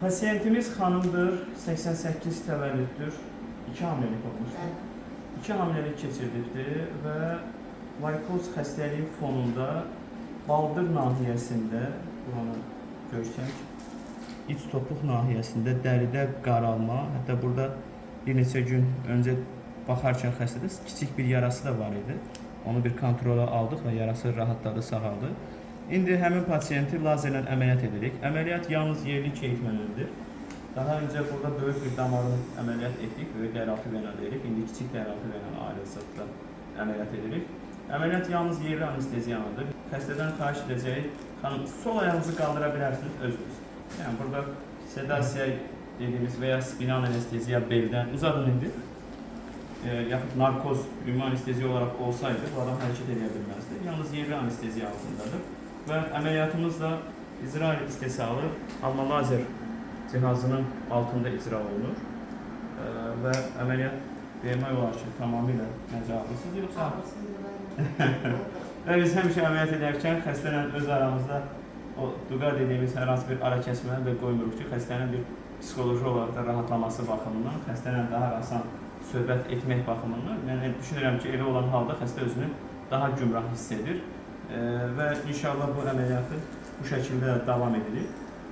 Pasiyentimiz xanımdır, 88 təvəllüddür, 2 hamiləlik olmuşdur. 2 hamiləlik keçirdikdir və varikoz xəstəliyi fonunda baldır nahiyəsində, buranı görsək, iç topuq nahiyəsində dəridə qaralma, hətta burada bir neçə gün öncə baxarkən xəstədə kiçik bir yarası da var idi. Onu bir kontrola aldıq və yarası rahatladı, sağaldı. İndi həmin pasiyenti lazerlə əməliyyat edirik. Əməliyyat yalnız yerli keyitmənədir. Daha öncə burada böyük bir damarı əməliyyat etdik, böyük dəraltı vena deyirik. İndi kiçik dəraltı vena ayrıcılıqda əməliyyat edirik. Əməliyyat yalnız yerli anesteziyanıdır. Xəstədən xahiş edəcəyik, xanım, sol ayağınızı qaldıra bilərsiniz özünüz. Yəni burada sedasiya dediyimiz və ya spinal anesteziya beldən uzadın indi. Yaxud narkoz, ümumi anesteziya olaraq olsaydı, bu adam hərəkət edə bilməzdi. Yalnız yerli anesteziya altındadır. Və əməliyyatımız da İsrail istehsalı amma lazer cihazının altında icra olunur. Və əməliyyat demək olar ki, tamamilə nəcabısız, yoxsa? Və biz həmişə əməliyyat edərkən xəstələ öz aramızda o duqa dediyimiz hər hansı bir ara kəsməni də qoymuruq ki, xəstənin bir psixoloji olaraq da rahatlaması baxımından, xəstələ daha asan söhbət etmək baxımından, yəni düşünürəm ki, elə olan halda xəstə özünü daha gümrah hiss edir və inşallah bu əməliyyatı bu şəkildə davam edilir.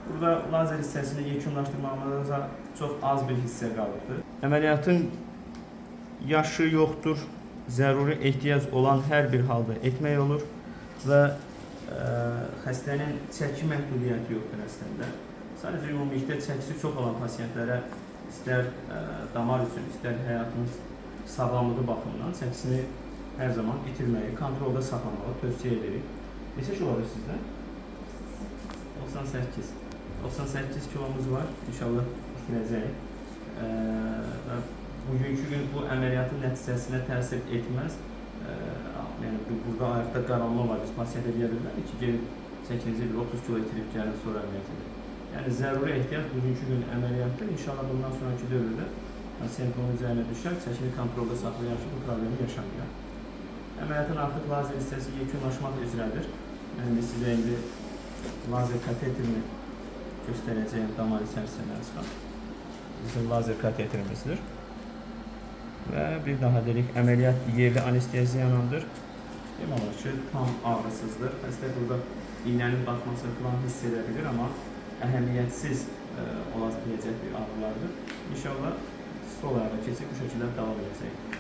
Burada lazer hissəsini yekunlaşdırmamıza çox az bir hissə qalıbdır. Əməliyyatın yaşı yoxdur, zəruri ehtiyac olan hər bir halda etmək olur və xəstənin çəki məhdudiyyəti yoxdur əslində. Sadəcə ümumilikdə çəkisi çox olan pasiyentlərə istər damar üçün, istər həyatımız sağlamlığı baxımından çəkisini hər zaman itirməyi, kontrolda saxlamağı tövsiyə edirik. Neçə kilo var sizdə? 98. 98 kilomuz var, inşallah itirəcəyik. Bugünkü gün bu əməliyyatın nəticəsinə təsir etməz. Yəni burada ayaqda qaralma var, biz pasiyentə deyə bilmərik ki, gelin 8-ci il 30 kilo itirib gəlin sonra əməliyyat edir. Yəni zəruri ehtiyac bugünkü gün əməliyyatdır. İnşallah bundan sonraki dövrdə pasiyent onun üzərinə düşər, çəkini kontrolda saxlayar ki, bu problemi yaşamayaq. Əməliyyatın artıq lazer hissəsi yekunlaşmaq üzrədir. Yəni sizə indi lazer kateterini göstərəcəyim damar içərisindən çıxan. Bizim lazer kateterimizdir. Və bir daha dedik, əməliyyat yerli anesteziyanındır. Demək olar ki, tam ağrısızdır. Xəstə burada iğnənin batması falan hiss edə bilir, amma əhəmiyyətsiz olabiləcək bir ağrılardır. İnşallah sol ayağa keçib bu şəkildə davam edəcək.